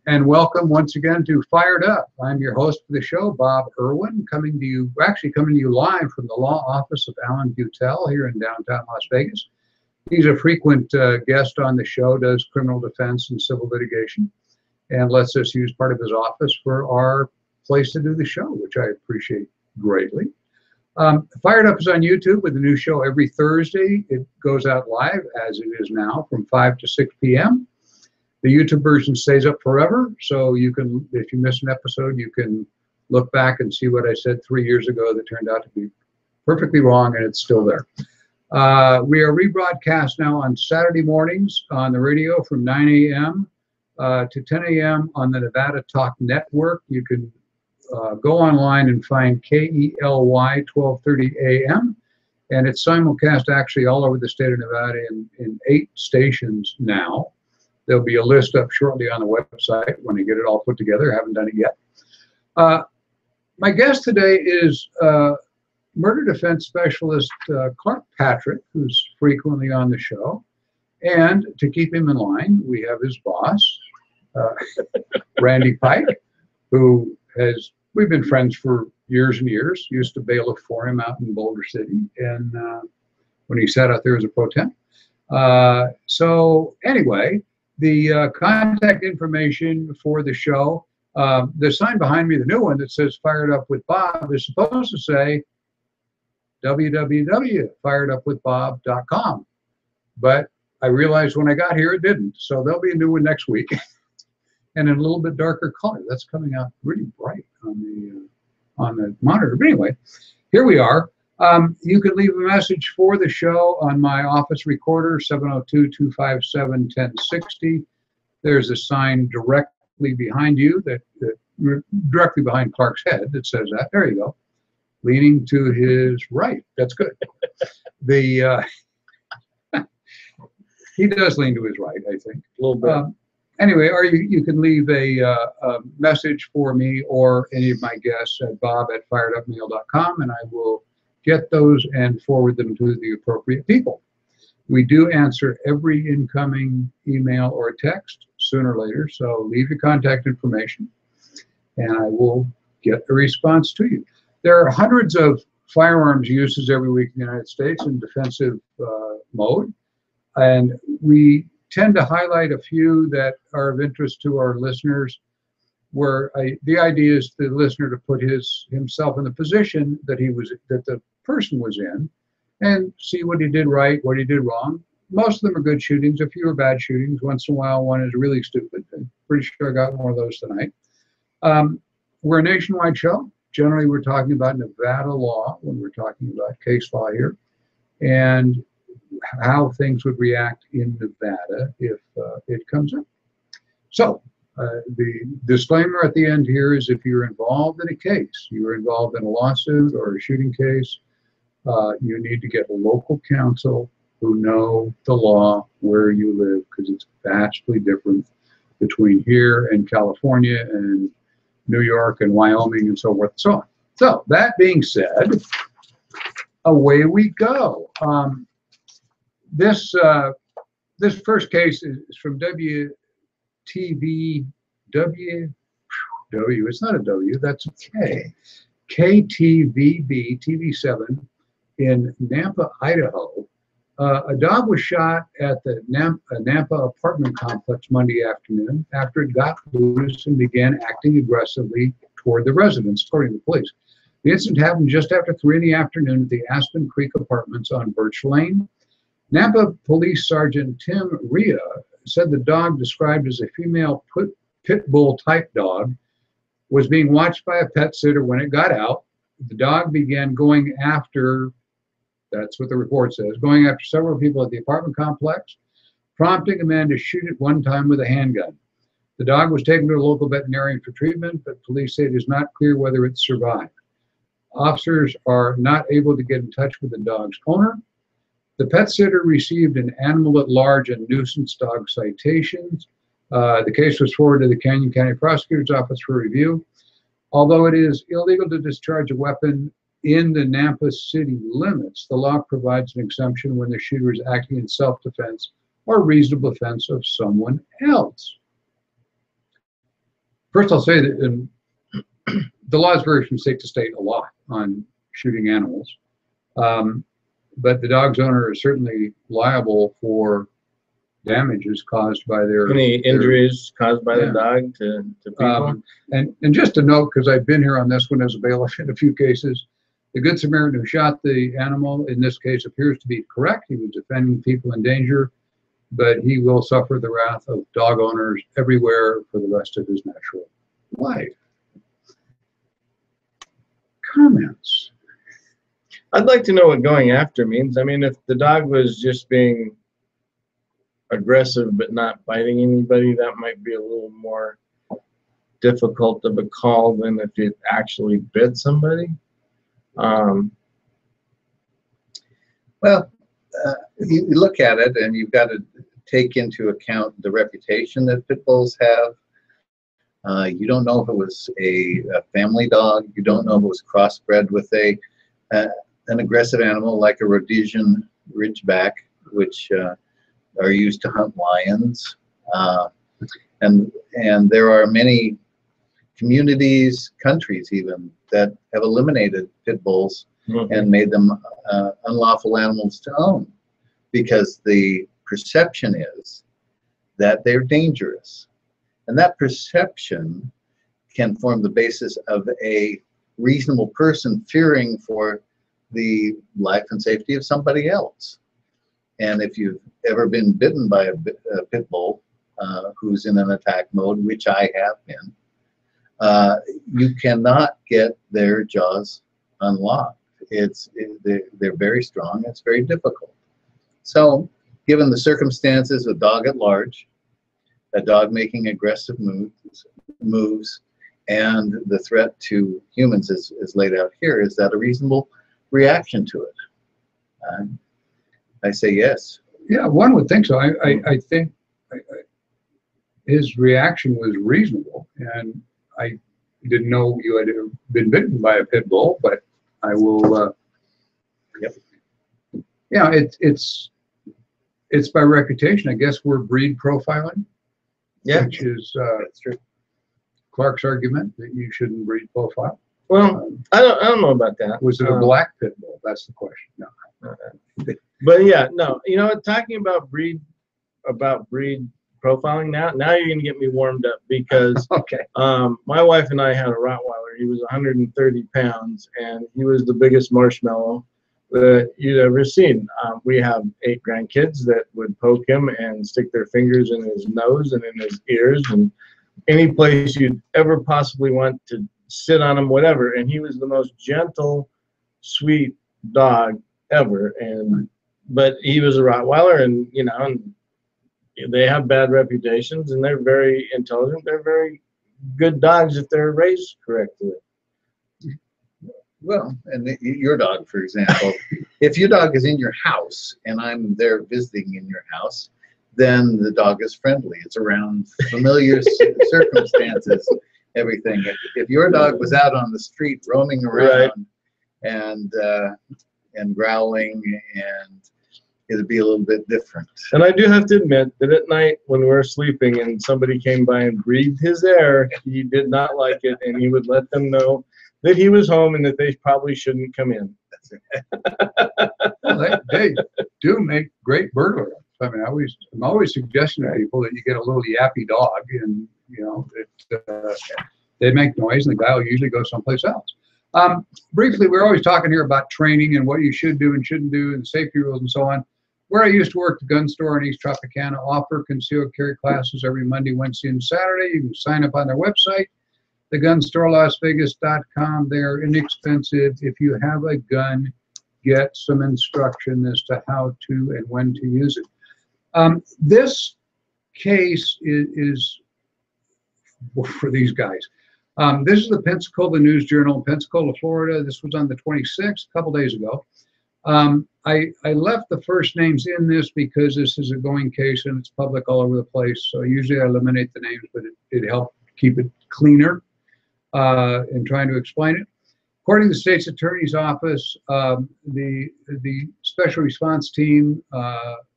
And welcome once again to Fired Up. I'm your host for the show, Bob Irwin, coming to you live from the law office of Alan Butel here in downtown Las Vegas. He's a frequent guest on the show, does criminal defense and civil litigation, and lets us use part of his office for our place to do the show, which I appreciate greatly. Fired Up is on YouTube with a new show every Thursday. It goes out live, as it is now, from 5 to 6 p.m. The YouTube version stays up forever, so you can, if you miss an episode, you can look back and see what I said 3 years ago that turned out to be perfectly wrong, and it's still there. We are rebroadcast now on Saturday mornings on the radio from 9 a.m. To 10 a.m. on the Nevada Talk Network. You can go online and find KELY 1230 AM, and it's simulcast actually all over the state of Nevada in 8 stations now. There'll be a list up shortly on the website when I get it all put together. I haven't done it yet. My guest today is murder defense specialist Clark Patrick, who's frequently on the show. And to keep him in line, we have his boss, Randy Pike, who we've been friends for years and years, used to bailiff for him out in Boulder City, and when he sat out there as a pro temp. So anyway, the contact information for the show, the sign behind me, the new one that says Fired Up with Bob, is supposed to say www.firedupwithbob.com. But I realized when I got here it didn't. So there'll be a new one next week. And in a little bit darker color. That's coming out really bright on the monitor. But anyway, here we are. You can leave a message for the show on my office recorder, 702-257-1060. There's a sign directly behind you, directly behind Clark's head that says that. There you go. Leaning to his right. That's good. He does lean to his right, I think. A little bit. Anyway, or you can leave a message for me or any of my guests at bob@firedupmail.com, and I will get those and forward them to the appropriate people. We do answer every incoming email or text sooner or later, so leave your contact information, and I will get a response to you. There are hundreds of firearms uses every week in the United States in defensive mode, and we tend to highlight a few that are of interest to our listeners, where the idea is the listener to put himself in the position that the person was in, and see what he did right, what he did wrong. Most of them are good shootings, a few are bad shootings. Once in a while, one is really stupid. I'm pretty sure I got one of those tonight. We're a nationwide show. Generally, we're talking about Nevada law when we're talking about case law here, and how things would react in Nevada if it comes up. So the disclaimer at the end here is if you're involved in a case, you're involved in a lawsuit or a shooting case, you need to get a local counsel who know the law where you live, because it's vastly different between here and California and New York and Wyoming and so forth and so on. So that being said, away we go. This first case is from WTV, it's not a W, that's a K, KTVB TV7 in Nampa, Idaho. A dog was shot at the Nampa apartment complex Monday afternoon after it got loose and began acting aggressively toward the residents, according to the police. The incident happened just after 3 in the afternoon at the Aspen Creek Apartments on Birch Lane. Nampa Police Sergeant Tim Rhea said the dog, described as a female pit bull type dog, was being watched by a pet sitter when it got out. The dog began going after, that's what the report says, going after several people at the apartment complex, prompting a man to shoot at one time with a handgun. The dog was taken to a local veterinarian for treatment, but police say it is not clear whether it survived. Officers are not able to get in touch with the dog's owner. The pet sitter received an animal at large and nuisance dog citations. The case was forwarded to the Canyon County Prosecutor's Office for review. Although it is illegal to discharge a weapon in the Nampa city limits, the law provides an exemption when the shooter is acting in self-defense or reasonable defense of someone else. First, I'll say that the laws vary from state to state a lot on shooting animals, but the dog's owner is certainly liable for damages caused by any injuries caused by the dog to people. And just a note, because I've been here on this one as a bailiff in a few cases, the Good Samaritan who shot the animal in this case appears to be correct. He was defending people in danger, but he will suffer the wrath of dog owners everywhere for the rest of his natural life. Comments? I'd like to know what going after means. I mean, if the dog was just being aggressive but not biting anybody, that might be a little more difficult of a call than if it actually bit somebody. Well, you look at it and you've got to take into account the reputation that pit bulls have. You don't know if it was a family dog. You don't know if it was crossbred with an aggressive animal like a Rhodesian Ridgeback, which are used to hunt lions. And there are many communities, countries even, that have eliminated pit bulls and made them unlawful animals to own, because the perception is that they're dangerous. And that perception can form the basis of a reasonable person fearing for the life and safety of somebody else. And if you've ever been bitten by a pit bull who's in an attack mode, which I have been, you cannot get their jaws unlocked. They're very strong. It's very difficult. So given the circumstances, a dog at large, a dog making aggressive moves, and the threat to humans is laid out here, is that a reasonable reaction to it? I say yes. Yeah, one would think so. I think his reaction was reasonable, and I didn't know you had been bitten by a pit bull, but I will. Yep. Yeah, it's by reputation. I guess we're breed profiling. Yeah, which is That's true. Clark's argument that you shouldn't breed profile. well, I don't know about that. Was it a black pit bull? That's the question. No. But yeah, no, you know, talking about breed profiling now you're gonna get me warmed up, because Okay. my wife and I had a Rottweiler. He was 130 pounds, and he was the biggest marshmallow that you'd ever seen. We have 8 grandkids that would poke him and stick their fingers in his nose and in his ears and any place you'd ever possibly want to sit on him, whatever. And he was the most gentle, sweet dog ever. But he was a Rottweiler, and you know, and they have bad reputations, and they're very intelligent. They're very good dogs if they're raised correctly. Well, and your dog, for example, if your dog is in your house and I'm there visiting in your house, then the dog is friendly. It's around familiar circumstances, everything. If your dog was out on the street roaming around and growling, and it'd be a little bit different. And I do have to admit that at night when we're sleeping and somebody came by and breathed his air, he did not like it, and he would let them know that he was home and that they probably shouldn't come in. Well, they do make great burglars. I mean, I'm always suggesting to people that you get a little yappy dog, and you know, they make noise, and the guy will usually go someplace else. Briefly, we're always talking here about training and what you should do and shouldn't do, and safety rules and so on. Where I used to work, the gun store in East Tropicana offer concealed carry classes every Monday, Wednesday, and Saturday. You can sign up on their website, thegunstorelasvegas.com. They're inexpensive. If you have a gun, get some instruction as to how to and when to use it. This case is for these guys. This is the Pensacola News Journal, Pensacola, Florida. This was on the 26th, a couple days ago. I left the first names in this because this is a going case and it's public all over the place. So usually I eliminate the names, but it helped keep it cleaner in trying to explain it. According to the state's attorney's office, the special response team,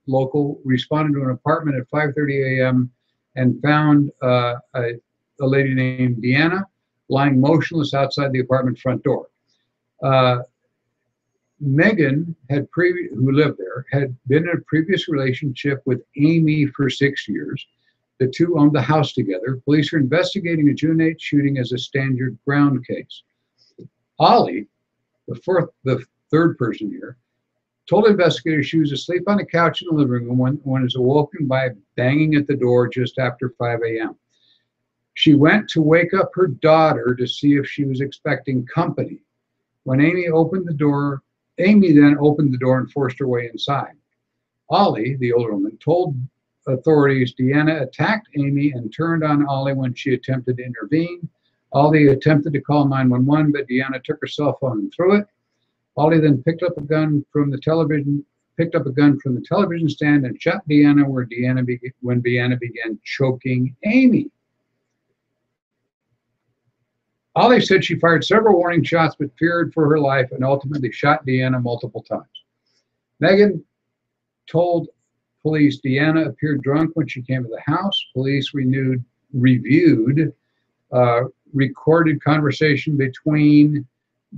local, responded to an apartment at 5:30 a.m. and found a a lady named Deanna lying motionless outside the apartment front door. Megan, who lived there, had been in a previous relationship with Amy for 6 years. The two owned the house together. Police are investigating a June 8th shooting as a standard ground case. Ollie, the third person here, told investigators she was asleep on the couch in the living room when was awoken by banging at the door just after 5 a.m. She went to wake up her daughter to see if she was expecting company. When Amy then opened the door and forced her way inside. Ollie, the older woman, told authorities Deanna attacked Amy and turned on Ollie when she attempted to intervene. Ollie attempted to call 911, but Deanna took her cell phone and threw it. Ollie then picked up a gun from the television stand and shot Deanna when Deanna began choking Amy. Ollie said she fired several warning shots but feared for her life and ultimately shot Deanna multiple times. Megan told police Deanna appeared drunk when she came to the house. Police reviewed recorded conversation between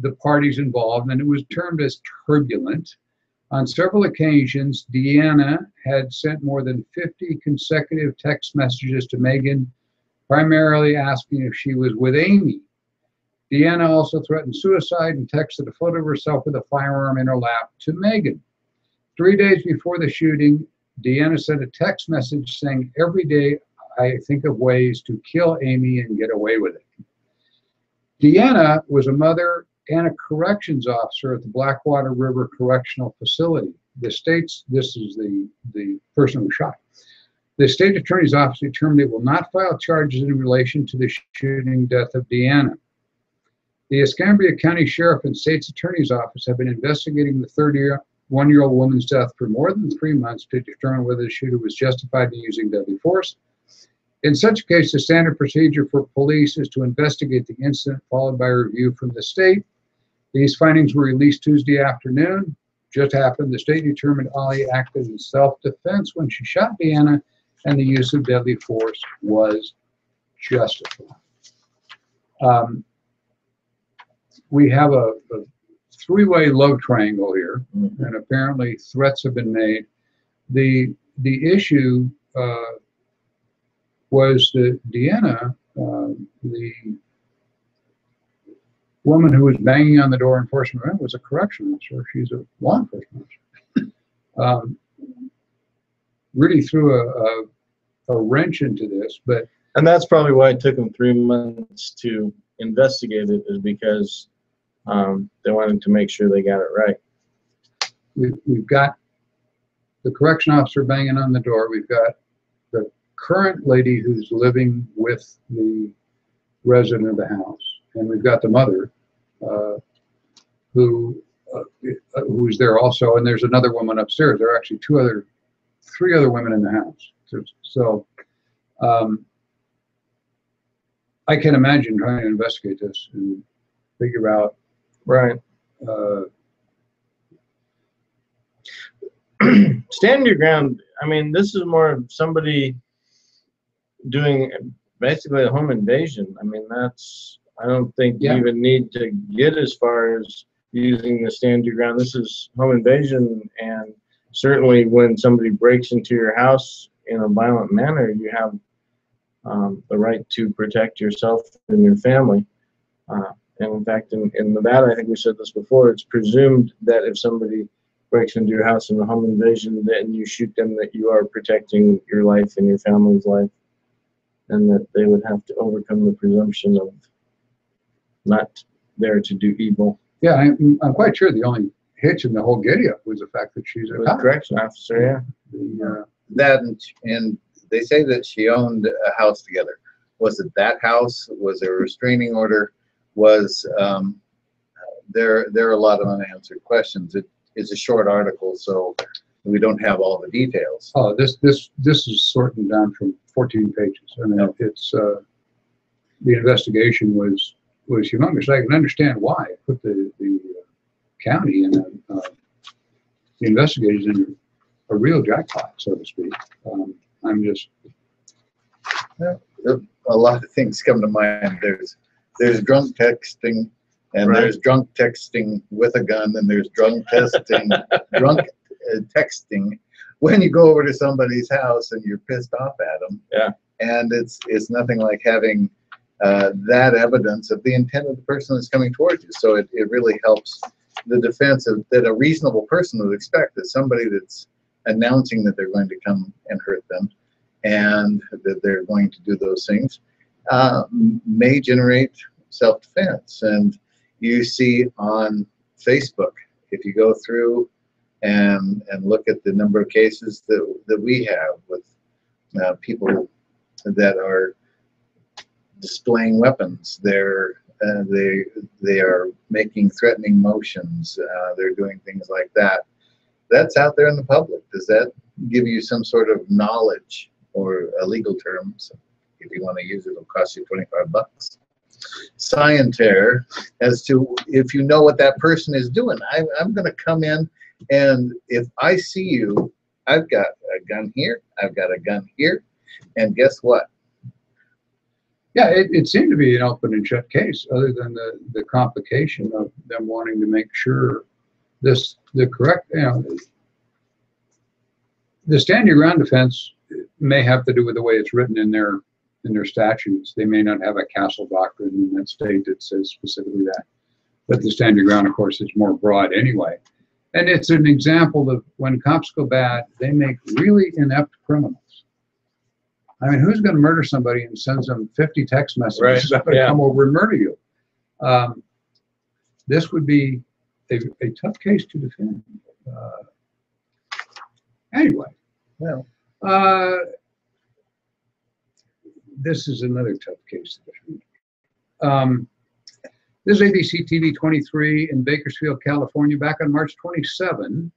the parties involved, and it was termed as turbulent. On several occasions, Deanna had sent more than 50 consecutive text messages to Megan, primarily asking if she was with Amy. Deanna also threatened suicide and texted a photo of herself with a firearm in her lap to Megan. 3 days before the shooting, Deanna sent a text message saying, "Every day I think of ways to kill Amy and get away with it." Deanna was a mother and a corrections officer at the Blackwater River Correctional Facility. This is the person who shot. The state attorney's office determined it will not file charges in relation to the shooting death of Deanna. The Escambia County Sheriff and State's Attorney's Office have been investigating the 31-year-old woman's death for more than 3 months to determine whether the shooter was justified in using deadly force. In such a case, the standard procedure for police is to investigate the incident, followed by a review from the state. These findings were released Tuesday afternoon. Just happened, the state determined Ollie acted in self-defense when she shot Deanna, and the use of deadly force was justified. We have a three-way love triangle here, and apparently threats have been made. The issue was that Deanna, the woman who was banging on the door and forcing her in, was a correctional officer. She's a law enforcement officer. Really threw a wrench into this, and that's probably why it took them 3 months to investigate it, is because they wanted to make sure they got it right. We've got the correction officer banging on the door. We've got the current lady who's living with the resident of the house, and we've got the mother who's there also, and there's another woman upstairs. There are actually three other women in the house. So I can imagine trying to investigate this and figure out. Right. Stand your ground. I mean, this is more of somebody doing basically a home invasion. I mean, I don't think you even need to get as far as using the stand your ground. This is home invasion, and certainly when somebody breaks into your house in a violent manner, you have the right to protect yourself and your family. And in fact, in Nevada, I think we said this before, it's presumed that if somebody breaks into your house in a home invasion, then you shoot them, that you are protecting your life and your family's life, and that they would have to overcome the presumption of not there to do evil. Yeah, I'm quite sure the only hitch in the whole giddy-up was the fact that she's a correction officer, That and they say that she owned a house together. Was it that house? Was there a restraining order? Was there are a lot of unanswered questions. It is a short article, so we don't have all the details. Oh, this is sorting down from 14 pages. I mean, it's the investigation was humongous. I can understand why it put the county in the investigators in a real jackpot, so to speak. I'm just A lot of things come to mind. There's drunk texting, and Right. there's drunk texting with a gun, and there's drunk texting when you go over to somebody's house and you're pissed off at them. Yeah. And it's nothing like having that evidence of the intent of the person that's coming towards you. So it really helps the defense that a reasonable person would expect, that somebody that's announcing that they're going to come and hurt them and that they're going to do those things may generate self-defense. And you see on Facebook, if you go through and look at the number of cases that we have with people that are displaying weapons, they are making threatening motions, they're doing things like that. That's out there in the public. Does that give you some sort of knowledge, or a legal term? So if you want to use it, it'll cost you $25. Scienter, as to if you know what that person is doing. I'm going to come in, and if I see you, I've got a gun here, I've got a gun here, and guess what? Yeah, it seemed to be an open and shut case, other than the complication of them wanting to make sure the correct, the stand your ground defense may have to do with the way it's written in their statutes. They may not have a castle doctrine in that state that says specifically that, but the stand your ground, of course, is more broad anyway. And it's an example of when cops go bad, they make really inept criminals. I mean, who's going to murder somebody and sends them 50 text messages about to come over and murder you? This would be a tough case to defend. Anyway, well, this is another tough case to defend. This is ABC TV 23 in Bakersfield, California, back on March 27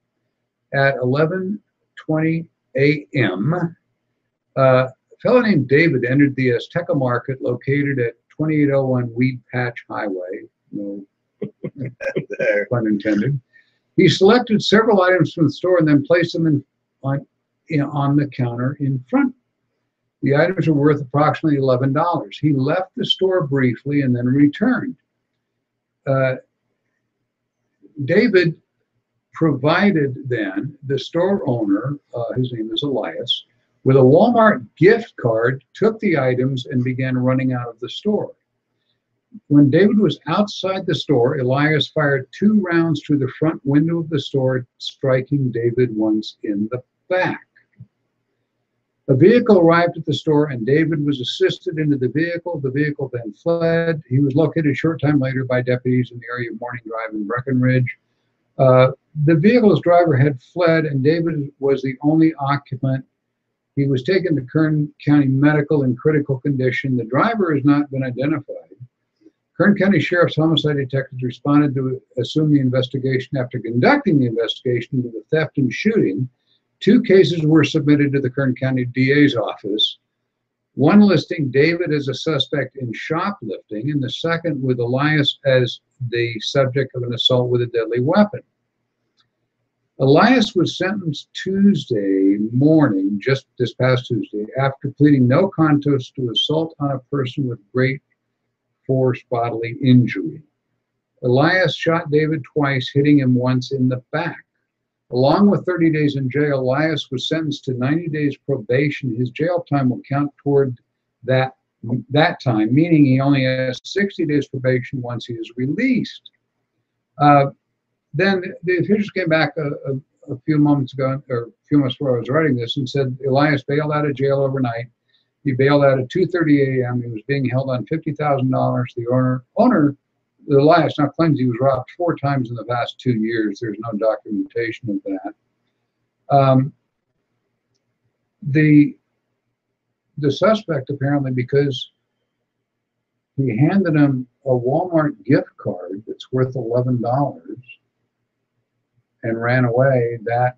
at 11:20 a.m. A fellow named David entered the Azteca Market located at 2801 Weed Patch Highway. No pun intended. He selected several items from the store and then placed them on the counter in front. The items were worth approximately $11. He left the store briefly and then returned. David provided then the store owner, his name is Elias, with a Walmart gift card, took the items and began running out of the store. When David was outside the store, Elias fired 2 rounds through the front window of the store, striking David once in the back. A vehicle arrived at the store and David was assisted into the vehicle. The vehicle then fled. He was located a short time later by deputies in the area of Morning Drive and Breckenridge. The vehicle's driver had fled and David was the only occupant. He was taken to Kern County Medical in critical condition. The driver has not been identified. Kern County Sheriff's homicide detectives responded to assume the investigation. After conducting the investigation into the theft and shooting, 2 cases were submitted to the Kern County DA's office, one listing David as a suspect in shoplifting, and the second with Elias as the subject of an assault with a deadly weapon. Elias was sentenced Tuesday morning, just this past Tuesday, after pleading no contest to assault on a person with great force bodily injury. Elias shot David twice, hitting him once in the back. Along with 30 days in jail, Elias was sentenced to 90 days probation. His jail time will count toward that time, meaning he only has 60 days probation once he is released. Then the officials came back a few moments ago, or a few months before I was writing this, and said Elias bailed out of jail overnight. He bailed out at 2:30 a.m. He was being held on $50,000. The owner, Elias, now claims he was robbed 4 times in the past 2 years. There's no documentation of that. The suspect, apparently, because he handed him a Walmart gift card that's worth $11 and ran away, that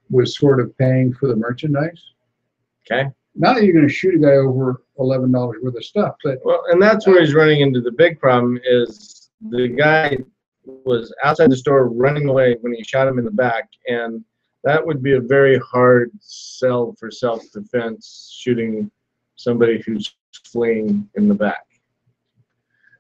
was sort of paying for the merchandise. Okay. Not that you're going to shoot a guy over $11 worth of stuff, but well, and that's where he's running into the big problem. Is the guy was outside the store running away when he shot him in the back, and That would be a very hard sell for self-defense, shooting somebody who's fleeing in the back.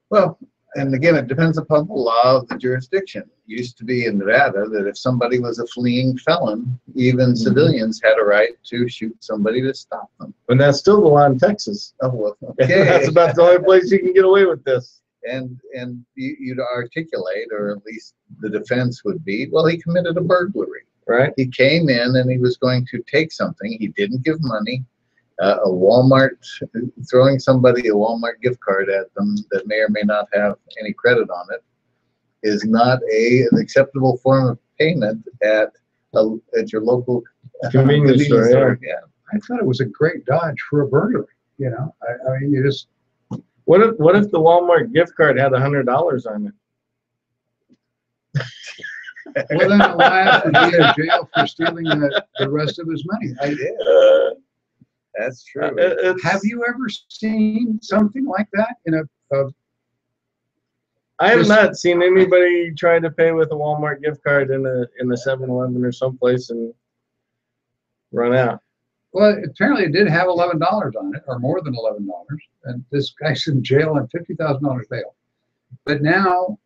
Well, and again, it depends upon the law of the jurisdiction. It used to be in Nevada that if somebody was a fleeing felon, even civilians had a right to shoot somebody to stop them. And that's still the law in Texas. Oh, well, okay. That's about the only place you can get away with this. And you'd articulate, or at least the defense would be, well, he committed a burglary. Right. He came in and he was going to take something. He didn't give money. A Walmart, throwing somebody a Walmart gift card at them that may or may not have any credit on it is not an acceptable form of payment at your local convenience store. Yeah. I thought it was a great dodge for a burglary. You know, I mean, you just. What if the Walmart gift card had $100 on it? Well, then Elias would be in jail for stealing the rest of his money. That's true. Have you ever seen something like that in I have not seen anybody try to pay with a Walmart gift card in a 7-Eleven or someplace and run out. Well, apparently it did have $11 on it, or more than $11, and this guy's in jail on $50,000 bail. But now,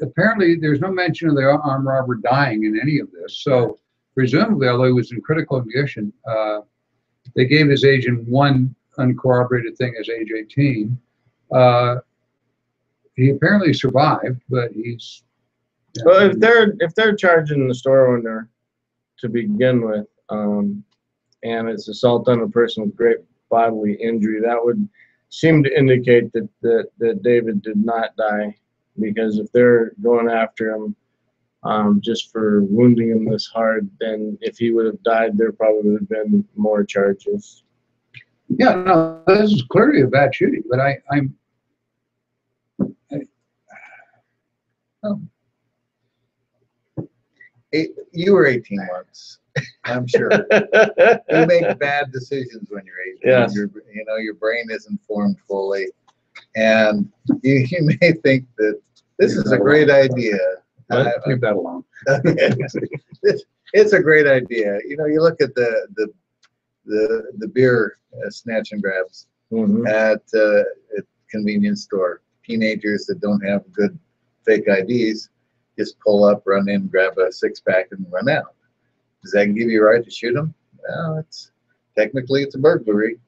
apparently, there's no mention of the armed robber dying in any of this. So, presumably, although he was in critical condition, they gave his agent one uncorroborated thing as age 18. He apparently survived, but he's. Well, if they're charging the store owner to begin with, and it's assault on a person with great bodily injury, that would seem to indicate that David did not die, because if they're going after him just for wounding him this hard, then if he would have died, there probably would have been more charges. Yeah, no, this is clearly a bad shooting, but you were 18 months, I'm sure. You make bad decisions when you're 18. Yes. Your brain isn't formed fully, and you may think that this is a great idea. Leave that alone. It's a great idea. You look at the beer snatch and grabs at a convenience store. Teenagers that don't have good fake IDs just pull up, run in, grab a 6-pack, and run out. Does that give you a right to shoot them? Well, technically it's a burglary.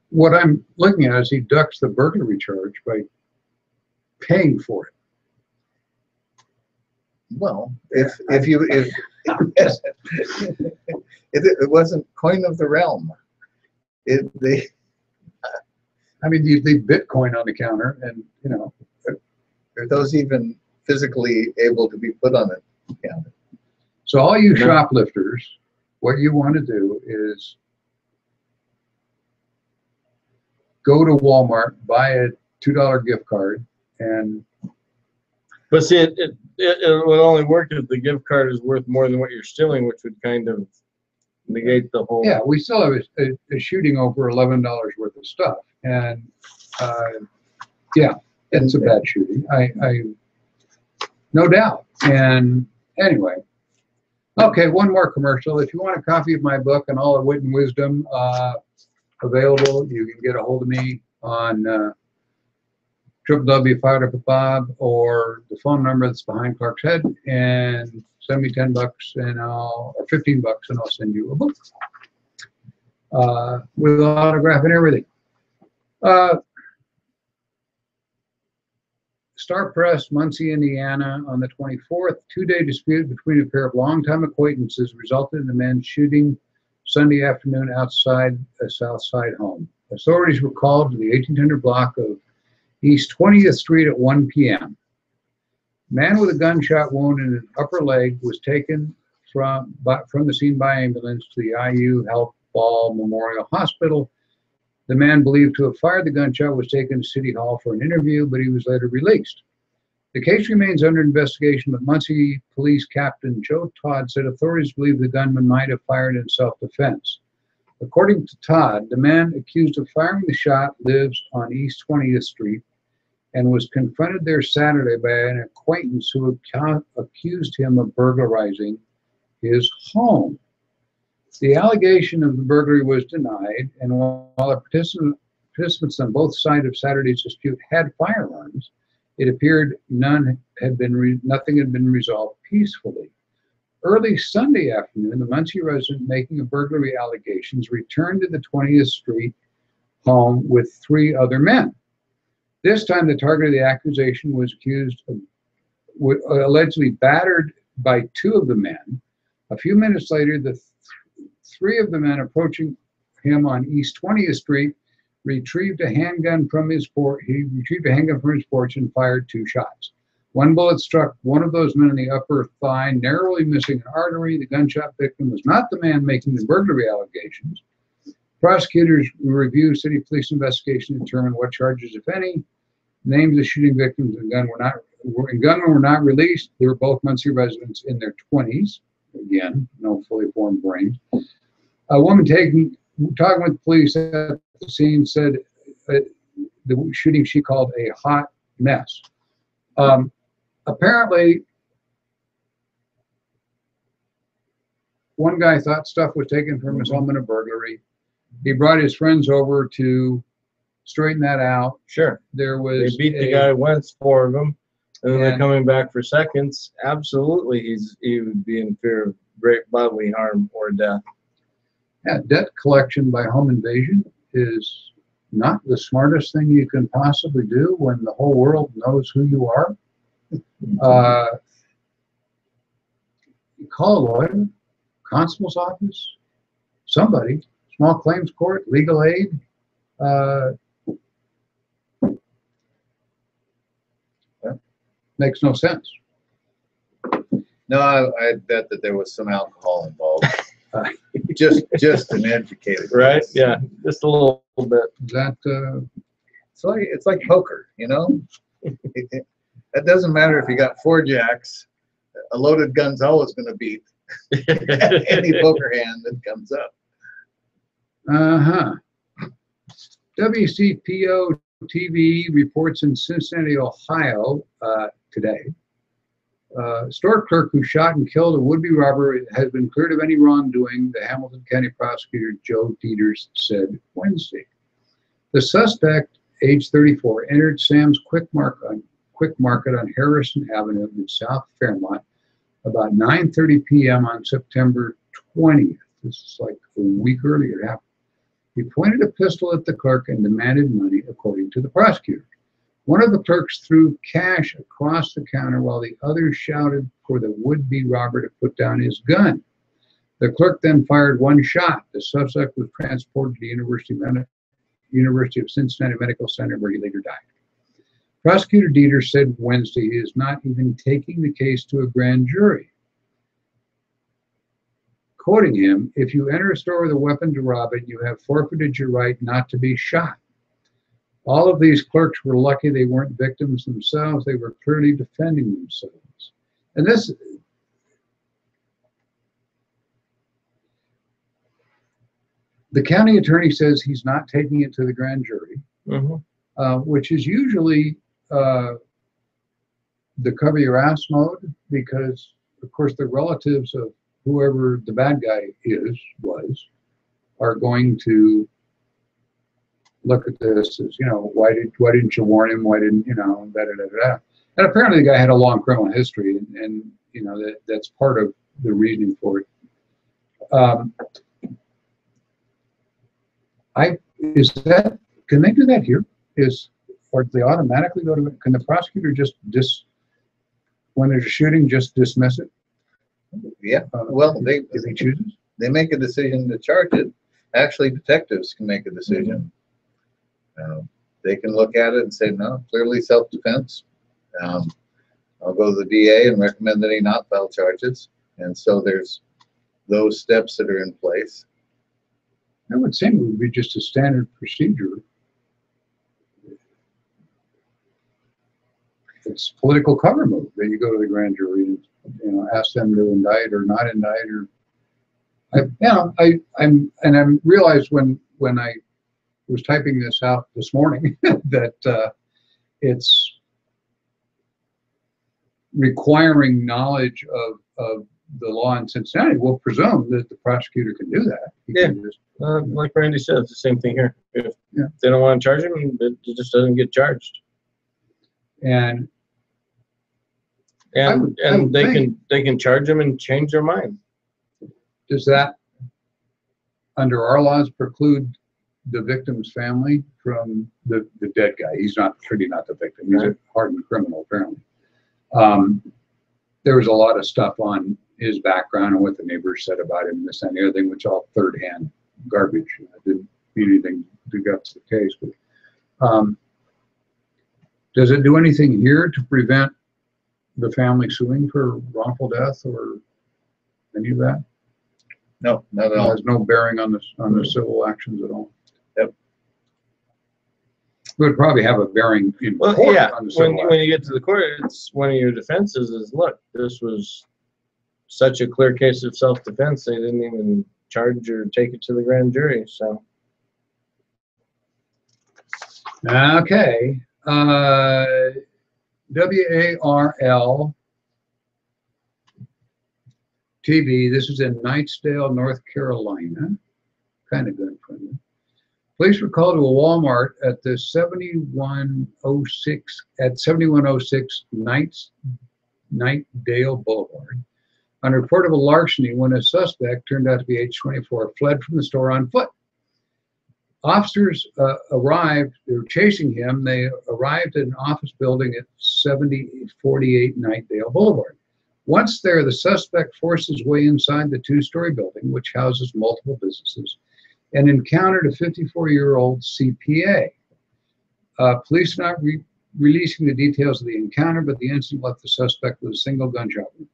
What I'm looking at is he ducks the burglary charge by paying for it. Well, if it wasn't coin of the realm, they leave Bitcoin on the counter, and are those even physically able to be put on it? Yeah. So all you shoplifters, what you want to do is go to Walmart, buy a $2 gift card, and. But see, it would only work if the gift card is worth more than what you're stealing, which would kind of negate the whole. Yeah, we still have a shooting over $11 worth of stuff, and yeah, it's a bad shooting. I no doubt. And anyway, okay, one more commercial. If you want a copy of my book and all the wit and wisdom available, you can get a hold of me on www.firedup.bob or the phone number that's behind Clark's head, and send me $10 or $15 and I'll send you a book with an autograph and everything. Star Press, Muncie, Indiana, on the 24th, two-day dispute between a pair of longtime acquaintances resulted in the man shooting Sunday afternoon outside a South Side home. Authorities were called to the 1800 block of East 20th Street at 1 p.m. Man with a gunshot wound in an upper leg was taken from the scene by ambulance to the IU Health Ball Memorial Hospital. The man believed to have fired the gunshot was taken to City Hall for an interview, but he was later released. The case remains under investigation, but Muncie Police Captain Joe Todd said authorities believe the gunman might have fired in self-defense. According to Todd, the man accused of firing the shot lives on East 20th Street and was confronted there Saturday by an acquaintance who accused him of burglarizing his home. The allegation of the burglary was denied, and while the participants on both sides of Saturday's dispute had firearms, it appeared nothing had been resolved peacefully. Early Sunday afternoon, the Muncie resident making a burglary allegations returned to the 20th Street home with 3 other men. This time, the target of the accusation was allegedly battered by 2 of the men. A few minutes later, the 3 of the men approaching him on East 20th Street retrieved a handgun from his porch. He retrieved a handgun from his porch and fired 2 shots. One bullet struck one of those men in the upper thigh, narrowly missing an artery. The gunshot victim was not the man making the burglary allegations. Prosecutors reviewed city police investigation to determine what charges, if any. Names of shooting victims and gunmen were not released. They were both Muncie residents in their 20s. Again, no fully formed brains. A woman talking with police at the scene said the shooting she called a hot mess. Apparently, one guy thought stuff was taken from his home in a burglary. He brought his friends over to straighten that out. Sure. There was they beat the guy once, 4 of them, and then they're coming back for seconds. Absolutely, he would be in fear of great bodily harm or death. Yeah, debt collection by home invasion is not the smartest thing you can possibly do when the whole world knows who you are. You call a lawyer, constable's office, somebody, small claims court, legal aid. Makes no sense. No, I bet that there was some alcohol involved. Just an educated Right? guess. Yeah, just a little bit. Is that It's like poker, you know. It doesn't matter if you got 4 jacks. A loaded gun's always going to beat any poker hand that comes up. WCPO TV reports in Cincinnati, Ohio today. Store clerk who shot and killed a would-be robber has been cleared of any wrongdoing, the Hamilton County prosecutor Joe Dieters said Wednesday. The suspect, age 34, entered Sam's Quick Market on Harrison Avenue in South Fairmont about 9:30 p.m. on September 20th. This is like a week earlier it happened. He pointed a pistol at the clerk and demanded money, according to the prosecutor. One of the clerks threw cash across the counter while the other shouted for the would-be robber to put down his gun. The clerk then fired 1 shot. The suspect was transported to the University of Cincinnati Medical Center, where he later died. Prosecutor Dieter said Wednesday he is not even taking the case to a grand jury. Quoting him, "If you enter a store with a weapon to rob it, you have forfeited your right not to be shot. All of these clerks were lucky they weren't victims themselves. They were clearly defending themselves." And this, the county attorney says he's not taking it to the grand jury, which is usually the cover your ass mode, because of course the relatives of whoever the bad guy was are going to look at this as, why didn't you warn him? Why didn't, da da da da. And apparently the guy had a long criminal history, and that's part of the reasoning for it. Can they do that here? Or do they automatically go to it? Can the prosecutor just when there's a shooting, just dismiss it? Yeah. Well, if he chooses, they make a decision to charge it. Actually, detectives can make a decision. They can look at it and say, no, clearly self-defense. I'll go to the DA and recommend that he not file charges. And so there's those steps that are in place. That would seem it would be just a standard procedure. It's political cover move that you go to the grand jury and ask them to indict or not indict, or I realized when I was typing this out this morning that it's requiring knowledge of the law in Cincinnati, we'll presume that the prosecutor can do that. He Yeah. can just, Like Randy said, it's the same thing here. If Yeah. they don't want to charge him, it just doesn't get charged. and I And would- I would they can charge him and change their mind. does that, under our laws, preclude the victim's family from the dead guy? He's not truly not the victim. He's a hardened criminal, apparently. There was a lot of stuff on his background and what the neighbors said about him, this and the other thing, which all third-hand garbage. Didn't mean anything to guts the case. But does it do anything here to prevent the family suing for wrongful death or any of that? No, not at It all. has no bearing on the civil actions at all. Yep. It would probably have a bearing in Well, court yeah. on the civil When you get to the court, it's one of your defenses is, look, this was such a clear case of self-defense. They didn't even charge or take it to the grand jury. So Okay. WARL TV. This is in Knightsdale, North Carolina. Kind of good for me. Police were called to a Walmart at the 7106 Knightdale Boulevard on report of a larceny when a suspect, turned out to be age 24, fled from the store on foot. Officers arrived, they were chasing him. They arrived at an office building at 7048 Knightdale Boulevard. Once there, the suspect forced his way inside the two-story building, which houses multiple businesses, and encountered a 54-year-old CPA. Police are not releasing the details of the encounter, but the incident left the suspect with a single gunshot wound.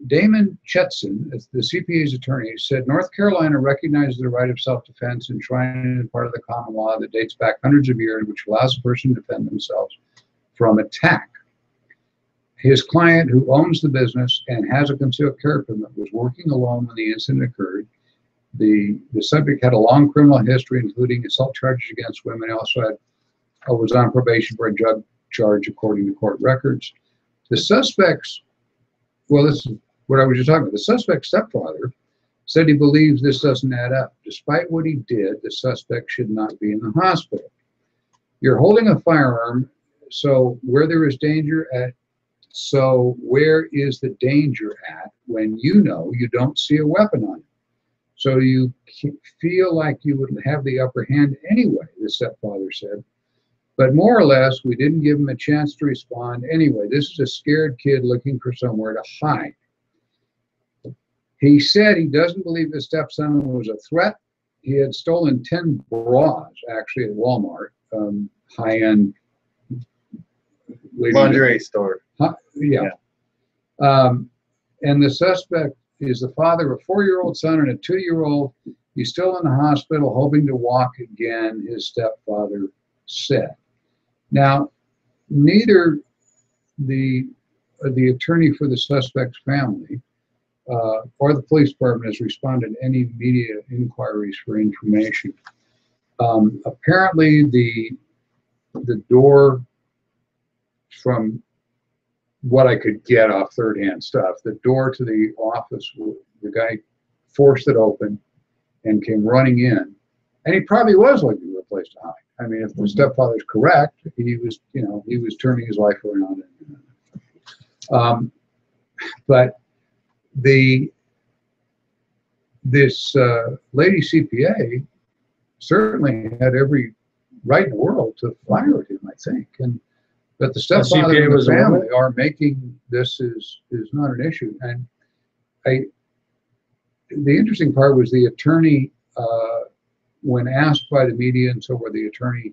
Damon Chetson, the CPA's attorney, said North Carolina recognizes the right of self-defense enshrined in part of the common law that dates back hundreds of years, which allows a person to defend themselves from attack. His client, who owns the business and has a concealed carry permit, was working alone when the incident occurred. The subject had a long criminal history, including assault charges against women. He also was on probation for a drug charge, according to court records. The suspect's, well, this is what I was just talking about. The suspect's stepfather said he believes this doesn't add up. Despite what he did, the suspect should not be in the hospital. You're holding a firearm, so where there is danger at, so where is the danger at when you know you don't see a weapon on it? So you feel like you would have the upper hand anyway, the stepfather said. But more or less, we didn't give him a chance to respond anyway. This is a scared kid looking for somewhere to hide. He said he doesn't believe his stepson was a threat. He had stolen 10 bras, actually, at Walmart, high-end Lingerie store. Yeah. And the suspect is the father of a 4-year-old son and a 2-year-old. He's still in the hospital, hoping to walk again, his stepfather said. Now, neither the attorney for the suspect's family or the police department has responded to any media inquiries for information. Apparently, the door, from what I could get off third-hand stuff, the door to the office, the guy forced it open and came running in, and he probably was looking for a place to hide. I mean, if the stepfather's correct, he was turning his life around. But this lady CPA certainly had every right in the world to fire at him, I think, but the stepfather and the family are making this is not an issue. And the interesting part was the attorney, when asked by the media, and so were the attorney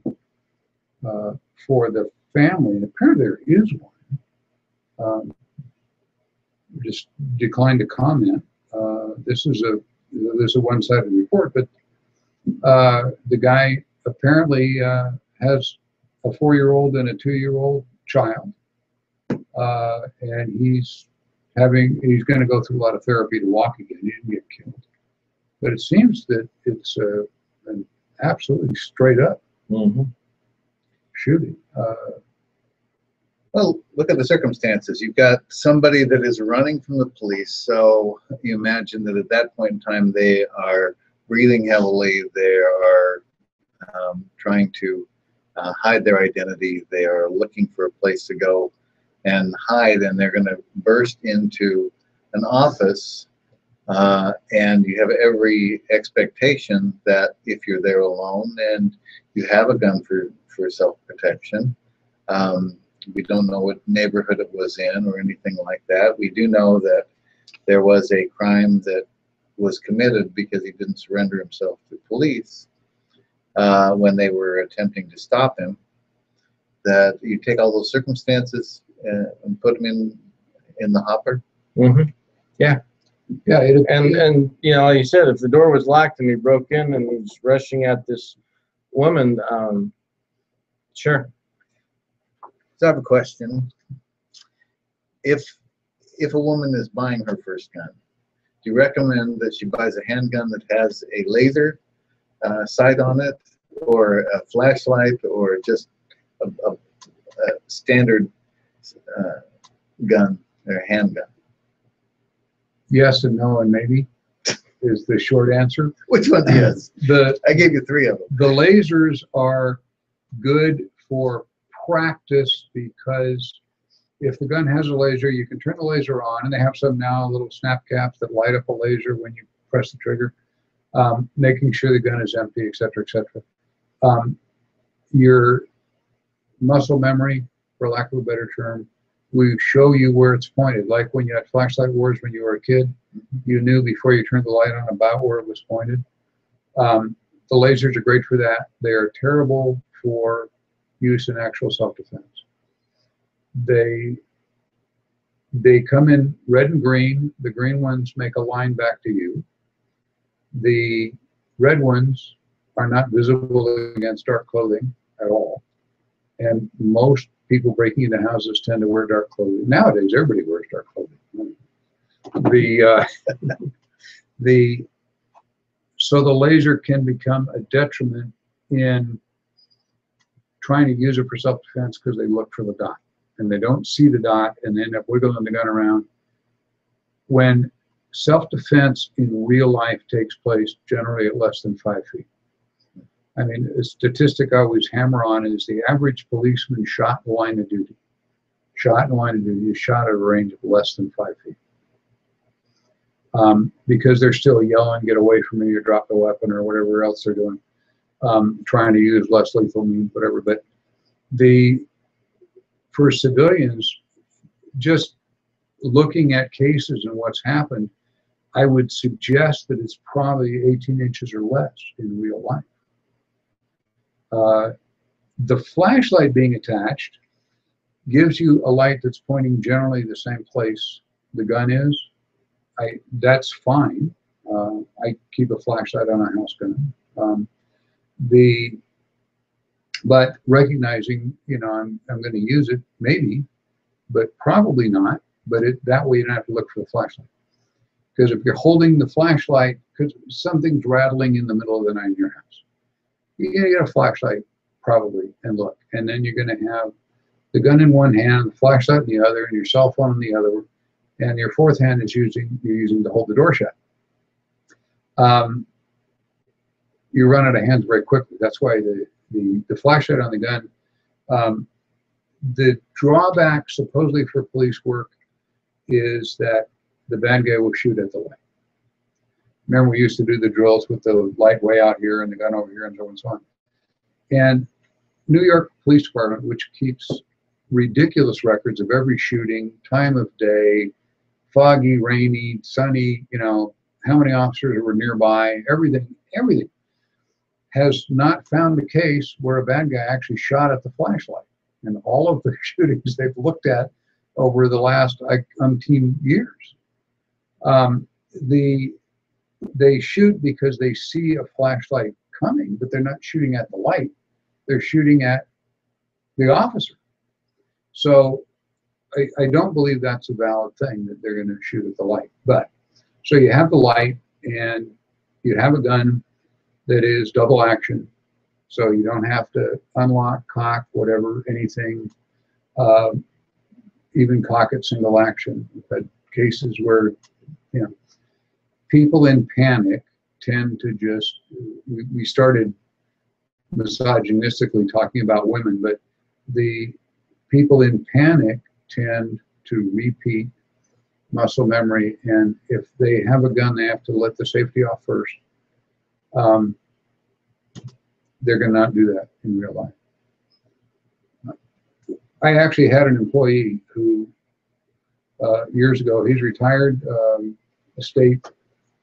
for the family, and apparently there is one, just declined to comment. This is a one-sided report, but the guy apparently has a 4-year-old and a 2-year-old child, and he's going to go through a lot of therapy to walk again. He didn't get killed, but it seems that it's an absolutely straight up shooting. Well, look at the circumstances. You've got somebody that is running from the police, so you imagine that at that point in time they are breathing heavily, they are trying to hide their identity, they are looking for a place to go and hide, and they're going to burst into an office, and you have every expectation that if you're there alone and you have a gun for self-protection, we don't know what neighborhood it was in or anything like that. We do know that there was a crime that was committed because he didn't surrender himself to police when they were attempting to stop him. That you take all those circumstances and put them in the hopper. Mm-hmm. Yeah. Yeah, And you know, like you said, if the door was locked and he broke in and he was rushing at this woman, sure. So I have a question. If a woman is buying her first gun, do you recommend that she buys a handgun that has a laser sight on it, or a flashlight, or just a standard gun or handgun? yes and no and maybe is the short answer. Which one is? I gave you 3 of them. The lasers are good for practice because if the gun has a laser, you can turn the laser on, and they have some now, little snap caps that light up a laser when you press the trigger, making sure the gun is empty, et cetera, et cetera. Your muscle memory, for lack of a better term, will show you where it's pointed. Like when you had flashlight wars when you were a kid, you knew before you turned the light on about where it was pointed. The lasers are great for that. They are terrible for use in actual self-defense. They come in red and green. The green ones make a line back to you. The red ones are not visible against dark clothing at all. And most people breaking into houses tend to wear dark clothing. Nowadays, everybody wears dark clothing. So the laser can become a detriment in trying to use it for self-defense because they look for the dot and they don't see the dot and they end up wiggling the gun around. When self-defense in real life takes place, generally at less than 5 feet. I mean, a statistic I always hammer on is the average policeman shot in line of duty. Shot in line of duty is shot at a range of less than 5 feet. Because they're still yelling, get away from me, or drop the weapon, or whatever else they're doing. Trying to use less lethal means, whatever. But for civilians, just looking at cases and what's happened, I would suggest that it's probably 18 inches or less in real life. The flashlight being attached gives you a light that's pointing generally the same place the gun is. That's fine. I keep a flashlight on a house gun. But recognizing, you know, I'm going to use it maybe, but probably not. But that way you don't have to look for the flashlight. Because if you're holding the flashlight, because something's rattling in the middle of the night in your house, you're going to get a flashlight probably and look. And then you're going to have the gun in one hand, the flashlight in the other, and your cell phone in the other. And your fourth hand is you're using to hold the door shut. You run out of hands very quickly. That's why the flashlight on the gun, the drawback supposedly for police work is that the bad guy will shoot at the light. Remember, we used to do the drills with the light way out here and the gun over here and so on and so on. And New York Police Department, which keeps ridiculous records of every shooting, time of day, foggy, rainy, sunny, you know, how many officers were nearby, everything, has not found a case where a bad guy actually shot at the flashlight. And all of the shootings they've looked at over the last umpteen years, they shoot because they see a flashlight coming, but they're not shooting at the light. They're shooting at the officer. So I don't believe that's a valid thing that they're going to shoot at the light. But so you have the light and you have a gun that is double action. So you don't have to unlock, cock, whatever, anything. even cock it single action. We've had cases where, you know, people in panic tend to just, we started misogynistically talking about women, but the people in panic tend to repeat muscle memory, and if they have a gun, they have to let the safety off first. They're going to not do that in real life. I actually had an employee who, years ago, he's retired, a state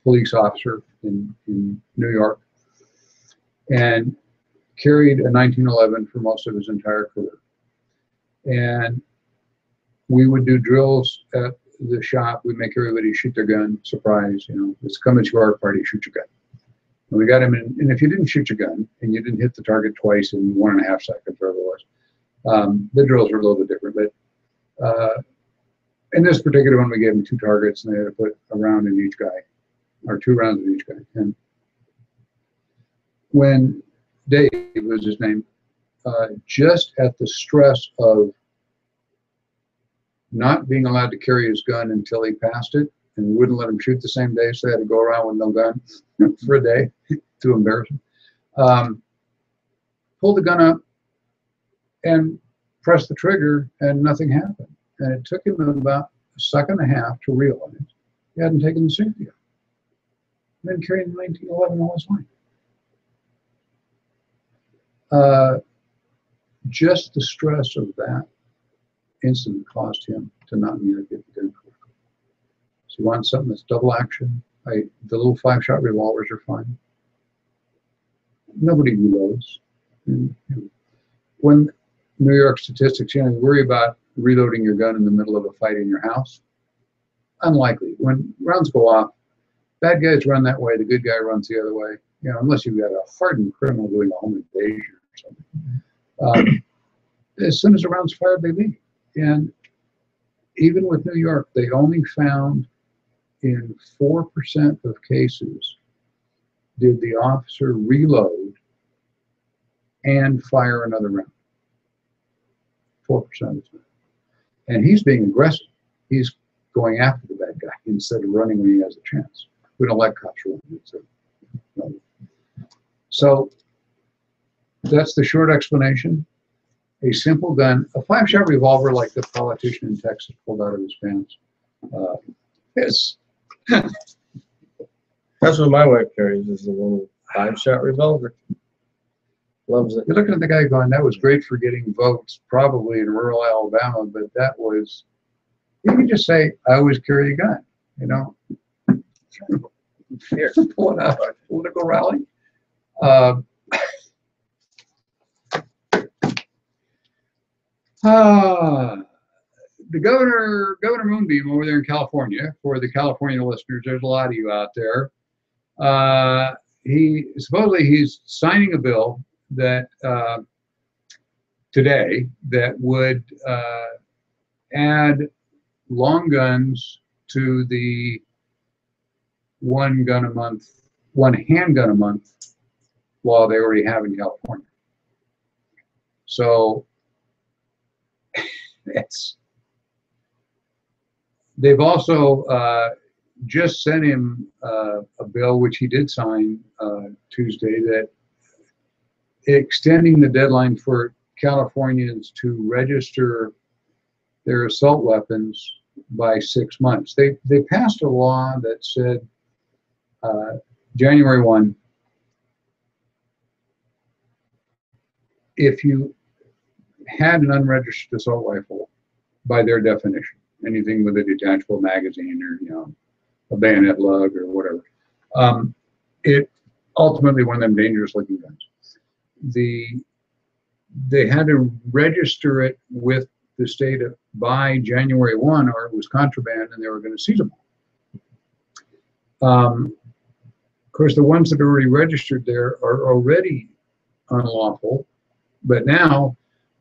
police officer in New York, and carried a 1911 for most of his entire career. And we would do drills at the shop. We make everybody shoot their gun, surprise, you know, it's coming to our party, shoot your gun. And we got him in, and if you didn't shoot your gun and you didn't hit the target twice in 1.5 seconds, whatever it was, the drills were a little bit different. But in this particular one, we gave him 2 targets, and they had to put a round in each guy, or 2 rounds in each guy. And when Dave was his name, just at the stress of not being allowed to carry his gun until he passed it, and we wouldn't let him shoot the same day, so they had to go around with no gun for a day to embarrass him. Pulled the gun up and pressed the trigger, and nothing happened. And it took him about 1.5 seconds to realize he hadn't taken the safety off. He'd been carrying the 1911 all his life. Just the stress of that incident caused him to not need to get the gun correctly. So you want something that's double action. The little 5-shot revolvers are fine. Nobody reloads. And, you know, when New York statistics, you know, worry about reloading your gun in the middle of a fight in your house. Unlikely. When rounds go off, bad guys run that way, the good guy runs the other way. You know, unless you've got a hardened criminal doing a home invasion or something. As soon as the round's fired, they leave. And even with New York, they only found in 4% of cases did the officer reload and fire another round. 4% of the time. And he's being aggressive. He's going after the bad guy instead of running when he has a chance. We don't let cops run. So that's the short explanation. A simple gun, a 5-shot revolver like the politician in Texas pulled out of his pants. Yes. That's what my wife carries, is a little 5-shot revolver. Loves it. You're looking at the guy going, that was great for getting votes, probably in rural Alabama, but that was, you can just say, I always carry a gun, you know. Here, pulling out a political rally. The Governor Moonbeam over there in California, for the California listeners, there's a lot of you out there. He's signing a bill that today that would add long guns to the one handgun a month law they already have in California. So they've also just sent him a bill, which he did sign Tuesday, that extending the deadline for Californians to register their assault weapons by 6 months. They passed a law that said January 1, if you had an unregistered assault rifle, by their definition, anything with a detachable magazine or, you know, a bayonet lug or whatever, it ultimately one of them dangerous looking guns. They had to register it with the state by January 1, or it was contraband and they were going to seize them. Of course, the ones that are already registered there are already unlawful, but now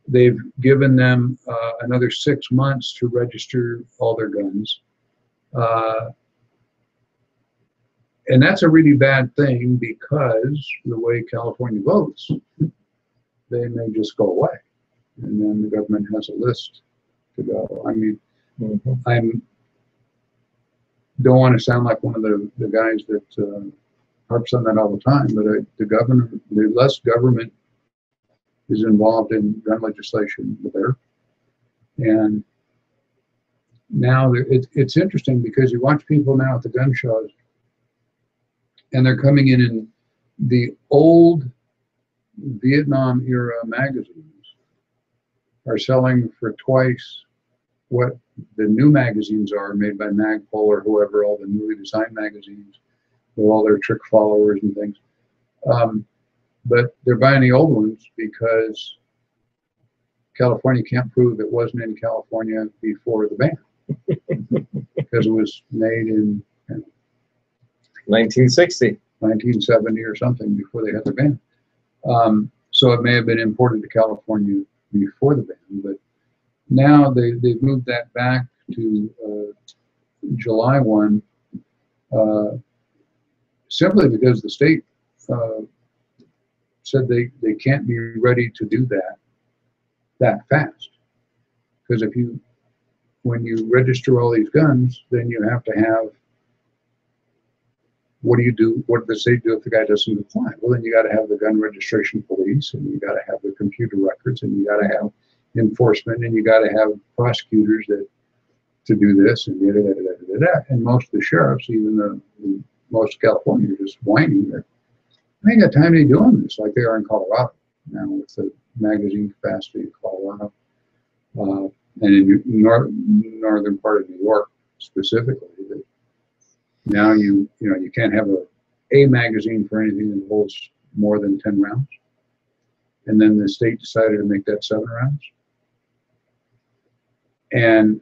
they've given them another 6 months to register all their guns. And that's a really bad thing, because the way California votes, they may just go away. And then the government has a list to go. I mean, Mhm. I'm don't want to sound like one of the guys that harps on that all the time, but the less government is involved in gun legislation, the better. And now it's interesting because you watch people now at the gun shows, and they're coming in the old Vietnam era magazines are selling for twice what the new magazines are made by Magpul or whoever, all the newly designed magazines with all their trick followers and things. But they're buying the old ones because California can't prove it wasn't in California before the ban because it was made in 1960. 1970 or something before they had the ban. So it may have been imported to California before the ban, but now they've moved that back to July 1, simply because the state said they can't be ready to do that fast. Because when you register all these guns, then you have to have, what do you do? What does the state do if the guy doesn't comply? Well, then you got to have the gun registration police, and you got to have the computer records, and you got to have enforcement, and you got to have prosecutors to do this, and da, da, da, da, da, da. And most of the sheriffs, even most of California, are just whining that they ain't got time to be doing this like they are in Colorado now with the magazine capacity in Colorado, and in northern part of New York specifically. That now you can't have a magazine for anything that holds more than 10 rounds, and then the state decided to make that 7 rounds, and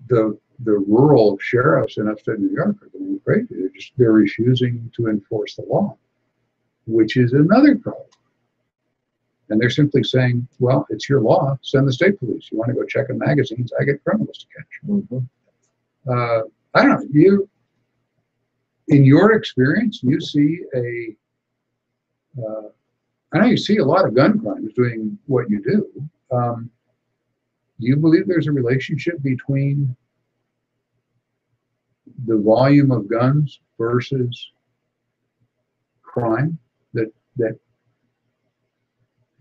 the rural sheriffs in upstate New York are going crazy. They're refusing to enforce the law, which is another problem. And they're simply saying, well, it's your law, send the state police. You want to go check in magazines, I get criminals to catch. Mhm. I don't know, in your experience, you see I know you see a lot of gun crimes doing what you do. Do you believe there's a relationship between the volume of guns versus crime, that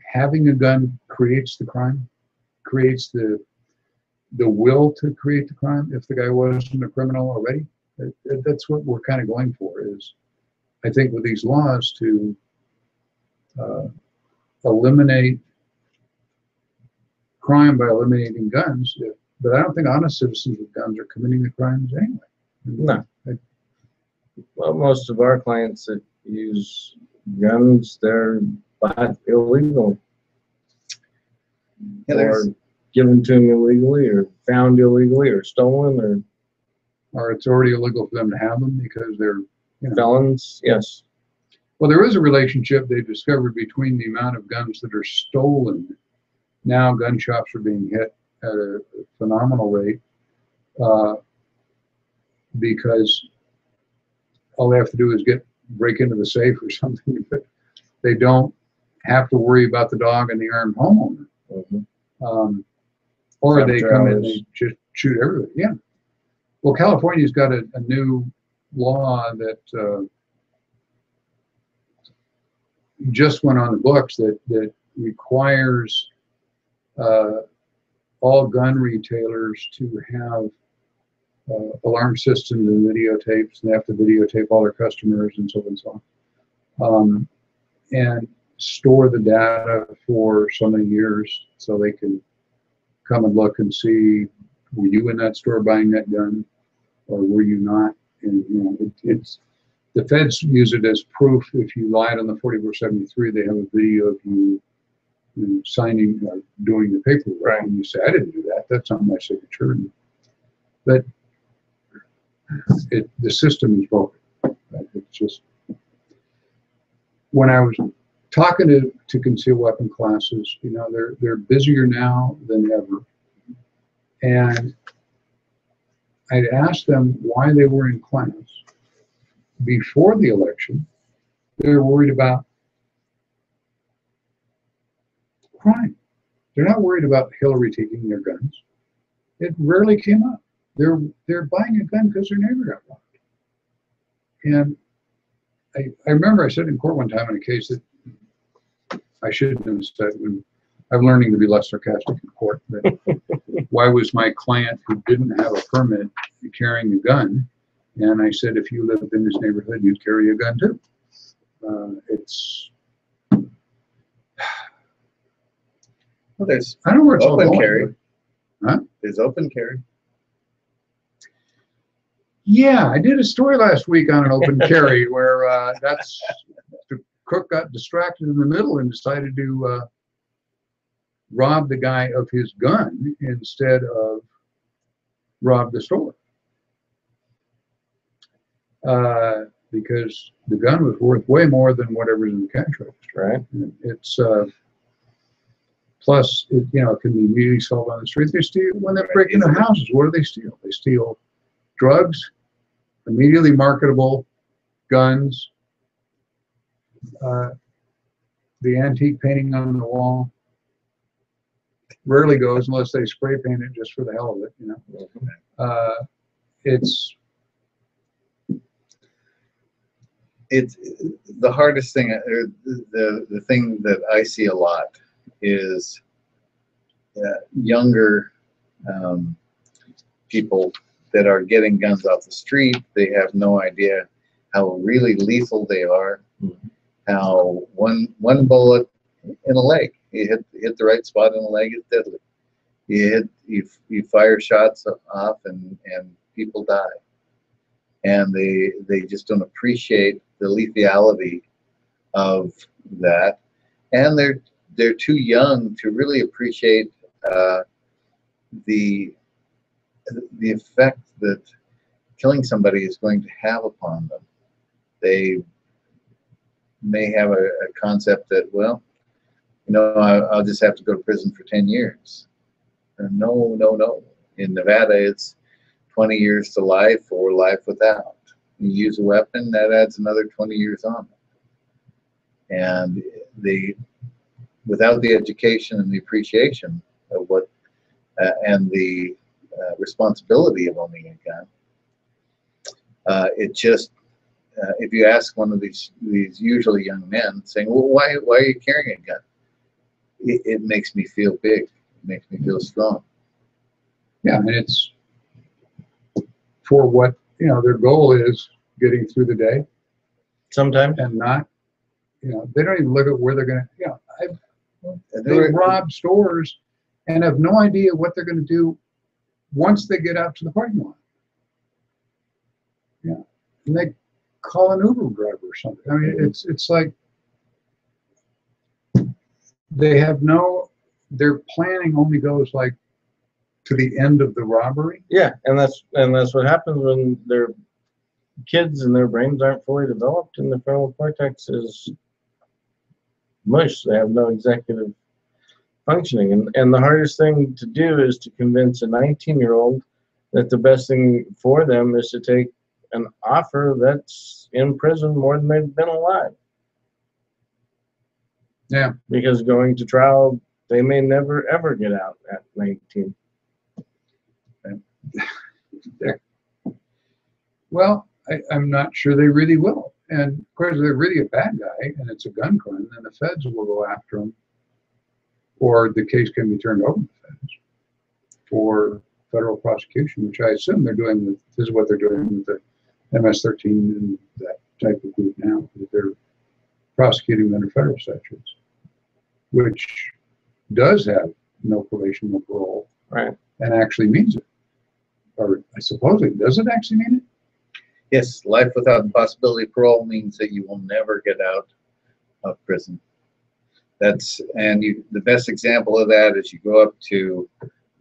having a gun creates the crime, creates the will to create the crime if the guy wasn't a criminal already? That's what we're kind of going for, is I think with these laws to eliminate crime by eliminating guns, but I don't think honest citizens with guns are committing the crimes anyway. No. Well, most of our clients that use guns, they're bought illegally, Yeah, or given to them illegally, or found illegally, or stolen, Or it's already illegal for them to have them because they're felons. Yes. Well, there is a relationship they've discovered between the amount of guns that are stolen. Now gun shops are being hit at a phenomenal rate because all they have to do is break into the safe or something. But they don't have to worry about the dog and the armed homeowner. Mm-hmm. Or they come in and they just shoot everybody. Yeah. Well, California's got a new law that just went on the books that requires all gun retailers to have alarm systems and videotapes, and they have to videotape all their customers and so on and so on, and store the data for so many years so they can come and look and see, were you in that store buying that gun or were you not? And it's the feds use it as proof. If you lied on the 4473, they have a video of you signing or doing the paperwork. Right. And you say, I didn't do that. That's not my signature. But the system is broken. It's just, when I was talking to concealed weapon classes, they're busier now than ever. And I'd asked them why they were in class. Before the election, they were worried about crime. They're not worried about Hillary taking their guns. It rarely came up. They're buying a gun because their neighbor got robbed. And I remember I said in court one time in a case that I shouldn't have said when I'm learning to be less sarcastic in court. But why was my client who didn't have a permit carrying a gun? And I said, if you lived in this neighborhood, you'd carry a gun too. It's Well, there's I don't know where it's all open going. carry. Huh? There's open carry. Yeah, I did a story last week on an open carry where the cook got distracted in the middle and decided to rob the guy of his gun instead of rob the store. Because the gun was worth way more than whatever's in the cash register. Right. It's plus, it can be immediately sold on the street. They steal when they break into houses. What do they steal? They steal drugs, immediately marketable guns, the antique painting on the wall. Rarely goes unless they spray paint it just for the hell of it. It's the hardest thing, or the thing that I see a lot is younger people that are getting guns off the street. They have no idea how really lethal they are. Mm-hmm. How one bullet in a leg, you hit the right spot in the leg, it's deadly. You fire shots off and people die. And they just don't appreciate the lethality of that, and they're too young to really appreciate the effect that killing somebody is going to have upon them. They may have a concept that, well, I'll just have to go to prison for 10 years. No. In Nevada, it's 20 years to life or life without. You use a weapon, that adds another 20 years on it. And without the education and the appreciation of what and the responsibility of owning a gun, it just if you ask one of these usually young men, saying, "Well, why are you carrying a gun?" It makes me feel big. It makes me feel strong. Yeah, and it's for what their goal is, getting through the day. Sometimes. And not, they don't even look at where they're going to. They rob stores and have no idea what they're going to do once they get out to the parking lot. Yeah, and they call an Uber driver or something. I mean, it's like they have their planning only goes like to the end of the robbery. Yeah, and that's what happens when they're kids and their brains aren't fully developed and the frontal cortex is mush. They have no executive functioning. And the hardest thing to do is to convince a 19-year-old that the best thing for them is to take an offer that's in prison more than they've been alive. Yeah. Because going to trial, they may never ever get out at 19. Well, I'm not sure they really will. And of course, if they're really a bad guy and it's a gun crime, then the feds will go after them, or the case can be turned over to the feds for federal prosecution, which I assume they're doing. This is what they're doing with the MS-13 and that type of group now. They're prosecuting them under federal statutes, which does have no probation, no parole, right? And actually means it. Or I suppose it does. It actually mean it? Yes, life without the possibility of parole means that you will never get out of prison. The best example of that is you go up to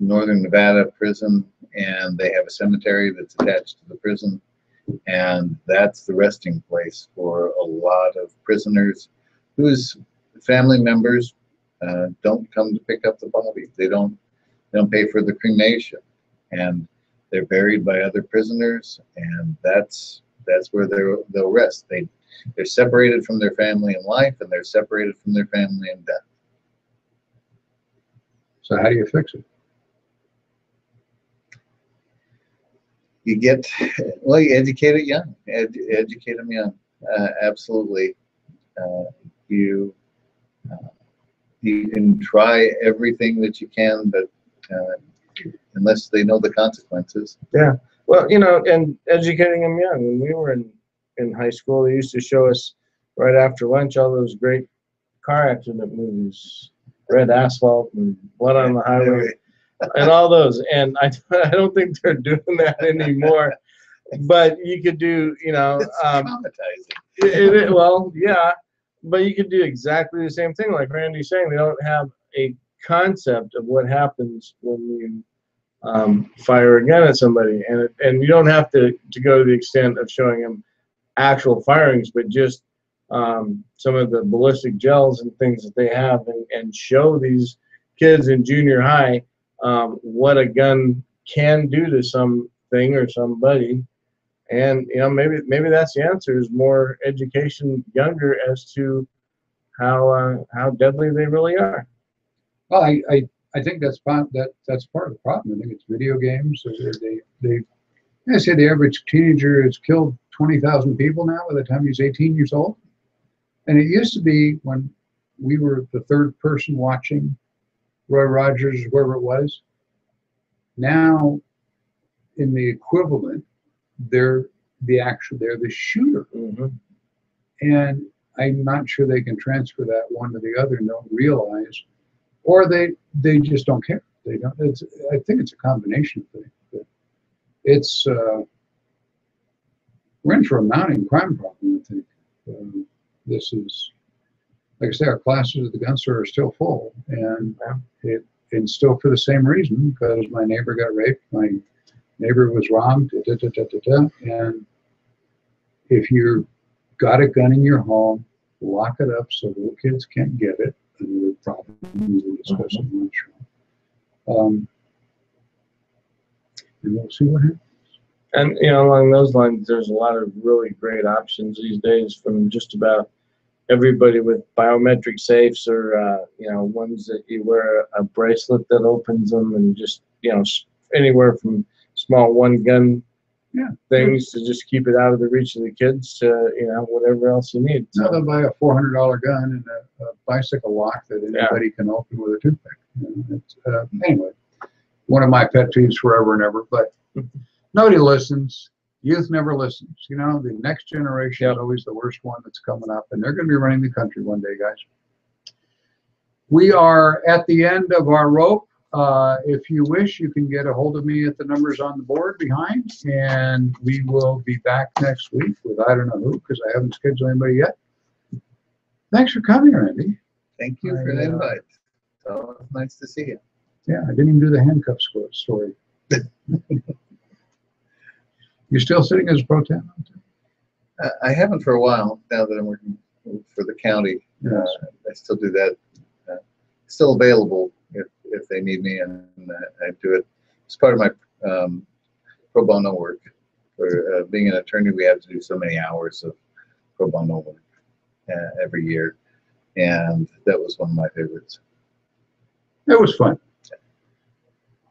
Northern Nevada prison, and they have a cemetery that's attached to the prison, and that's the resting place for a lot of prisoners whose family members don't come to pick up the bodies. They don't pay for the cremation, and they're buried by other prisoners, and that's where they'll rest. They're separated from their family in life, and they're separated from their family in death. So how do you fix it? You you educate it young. Educate them young. Absolutely. You can try everything that you can, but unless they know the consequences. Yeah. Well, and educating them young. When we were in high school, they used to show us right after lunch all those great car accident movies, Red Asphalt and Blood on the Highway, and all those. And I don't think they're doing that anymore. But you could do, It's traumatizing. well, yeah, but you could do exactly the same thing. Like Randy's saying, they don't have a concept of what happens when you fire a gun at somebody, and you don't have to go to the extent of showing them actual firings, but just some of the ballistic gels and things that they have, and show these kids in junior high what a gun can do to something or somebody. And maybe that's the answer, is more education younger as to how deadly they really are. Well, I think that's part of the problem. I think it's video games. I say the average teenager has killed 20,000 people now by the time he's 18 years old. And it used to be when we were the third person watching Roy Rogers, whoever it was. Now, in the equivalent, they're the shooter. Mm-hmm. And I'm not sure they can transfer that one to the other and don't realize, or they just don't care. They don't. I think it's a combination of things. But it's we're in for a mounting crime problem. I think this is, like I say, our classes at the gun store are still full, and it's still for the same reason, because my neighbor got raped, my neighbor was robbed, and if you've got a gun in your home, lock it up so little kids can't get it. Another problem we were discussing on the show. And we'll see what happens. And along those lines, there's a lot of really great options these days from just about everybody with biometric safes, or ones that you wear a bracelet that opens them, and just anywhere from small one gun things to just keep it out of the reach of the kids to whatever else you need. So they'll buy a $400 gun and a bicycle lock that anybody can open with a toothpick. Anyway, one of my pet peeves forever and ever, but nobody listens. Youth never listens. The next generation is always the worst one that's coming up, and they're going to be running the country one day, guys. We are at the end of our rope. If you wish, you can get a hold of me at the numbers on the board behind, and we will be back next week with I don't know who, because I haven't scheduled anybody yet. Thanks for coming, Randy. Thank you for the invite. So it's nice to see you. Yeah, I didn't even do the handcuff story. You still sitting as a pro tem? I haven't for a while, now that I'm working for the county. Yes. I still do that. Still available if they need me, and I do it. It's part of my pro bono work. For being an attorney, we have to do so many hours of pro bono work every year, and that was one of my favorites. It was fun.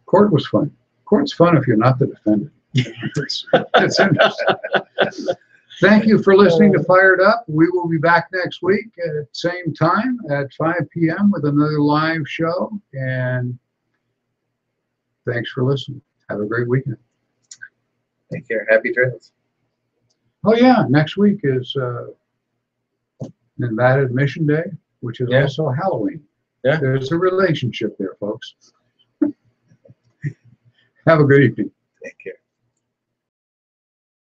Court was fun. Court's fun if you're not the defendant. It's interesting. Thank you for listening to Fired Up. We will be back next week at same time at 5 p.m. with another live show. And thanks for listening. Have a great weekend. Take care. Happy trails. Oh, yeah. Next week is Nevada Admission Day, which is also Halloween. Yeah. There's a relationship there, folks. Have a good evening. Take care.